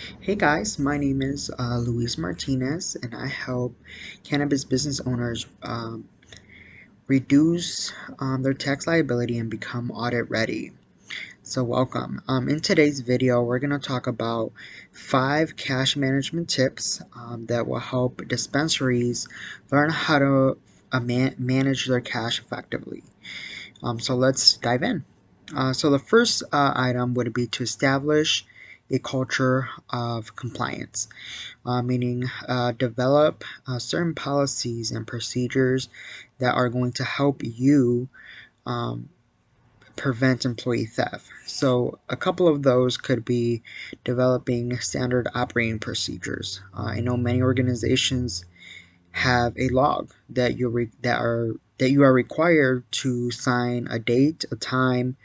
Hey guys, my name is Luis Martinez, and I help cannabis business owners reduce their tax liability and become audit ready. So, welcome. In today's video, we're going to talk about 5 cash management tips that will help dispensaries learn how to manage their cash effectively. So, let's dive in. So the first item would be to establish a culture of compliance, meaning develop certain policies and procedures that are going to help you um, prevent employee theft. So a couple of those could be developing standard operating procedures. I know many organizations have a log that you are required to sign a date, a time,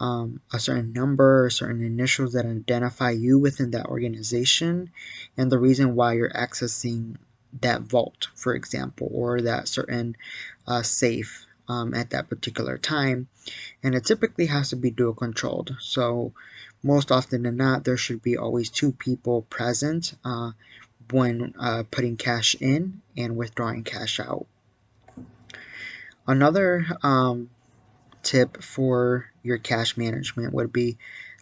a certain number, or certain initials that identify you within that organization, and the reason why you're accessing that vault, for example, or that certain safe at that particular time. And it typically has to be dual controlled. So, most often than not, there should be always 2 people present when putting cash in and withdrawing cash out. Another tip for your cash management would be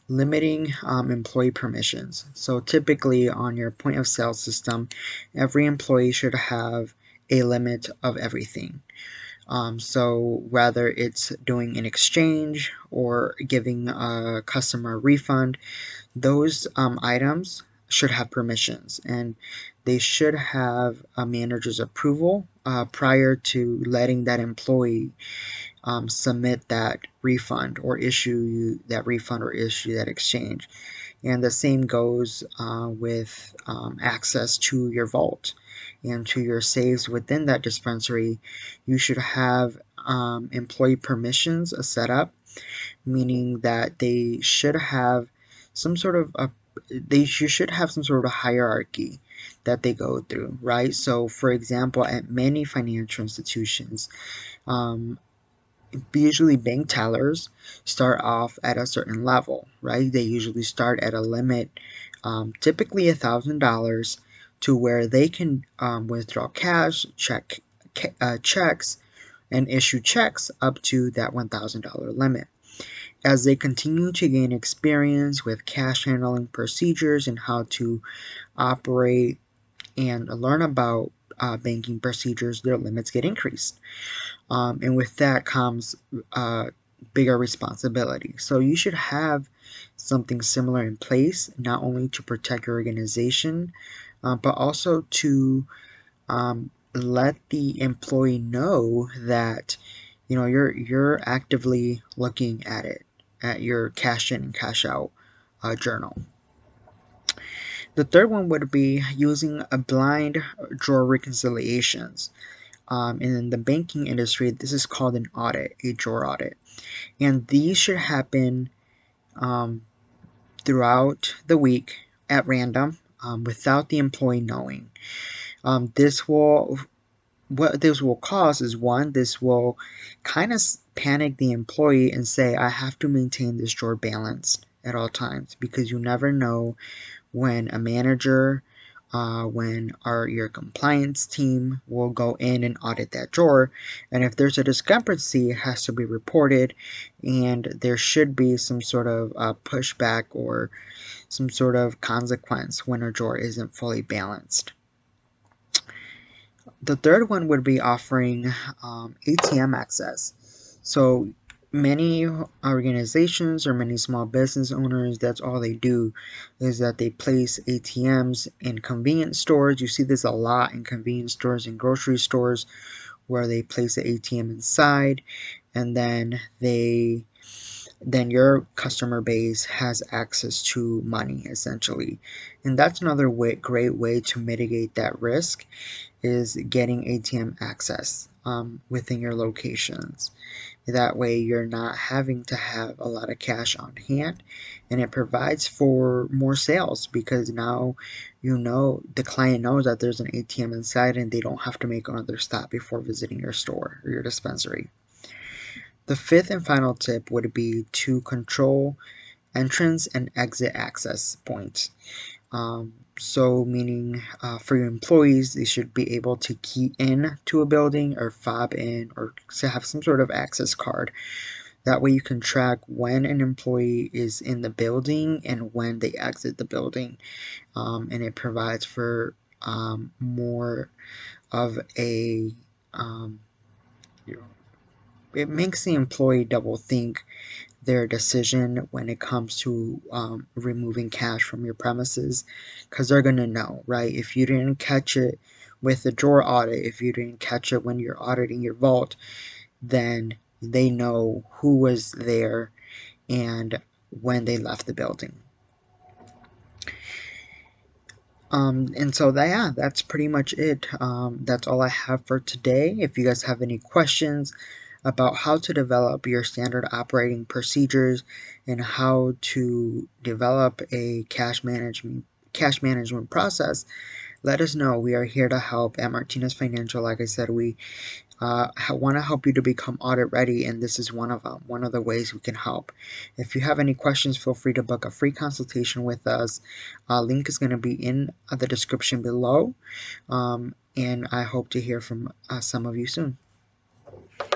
limiting employee permissions. So typically on your point of sale system, every employee should have a limit of everything. So whether it's doing an exchange or giving a customer a refund, those items should have permissions, and they should have a manager's approval prior to letting that employee submit that refund or issue that refund or issue that exchange. And the same goes with access to your vault and to your safes within that dispensary. You should have employee permissions set up, meaning that they should have some sort of a you should have some sort of hierarchy that they go through, right? So, for example, at many financial institutions, um, usually bank tellers start off at a certain level, right? They usually start at a limit, typically $1,000, to where they can withdraw cash, checks, and issue checks up to that $1,000 limit. As they continue to gain experience with cash handling procedures and how to operate and learn about banking procedures, their limits get increased. And with that comes bigger responsibility. So you should have something similar in place, not only to protect your organization, but also to let the employee know that you're actively looking at it, at your cash in and cash out journal. The third one would be using a blind drawer reconciliations. In the banking industry, this is called an audit, a drawer audit. And these should happen um, throughout the week at random without the employee knowing. This will What this will cause is, one, this will kind of panic the employee and say, I have to maintain this drawer balanced at all times, because you never know when a manager, when your compliance team will go in and audit that drawer, and if there's a discrepancy, it has to be reported, and there should be some sort of pushback or some sort of consequence when a drawer isn't fully balanced. The third one would be offering ATM access. So many organizations or many small business owners, that's all they do, is that they place ATMs in convenience stores. You see this a lot in convenience stores and grocery stores, where they place the ATM inside, and then your customer base has access to money, essentially. And that's another great way to mitigate that risk, is getting ATM access within your locations. That way you're not having to have a lot of cash on hand, and it provides for more sales, because now the client knows that there's an ATM inside and they don't have to make another stop before visiting your store or your dispensary. The fifth and final tip would be to control entrance and exit access points. So meaning for your employees, they should be able to key in to a building or fob in or to have some sort of access card. That way you can track when an employee is in the building and when they exit the building. And it provides for more of a it makes the employee double think their decision when it comes to removing cash from your premises, because they're going to know, right? If you didn't catch it with the drawer audit, if you didn't catch it when you're auditing your vault, then they know who was there and when they left the building. And so that, yeah, that's pretty much it. That's all I have for today. If you guys have any questions about how to develop your standard operating procedures and how to develop a cash management process, let us know. We are here to help at Martinez Financial. Like I said, we want to help you to become audit ready, and this is one of the ways we can help. If you have any questions, feel free to book a free consultation with us. Link is going to be in the description below, and I hope to hear from some of you soon.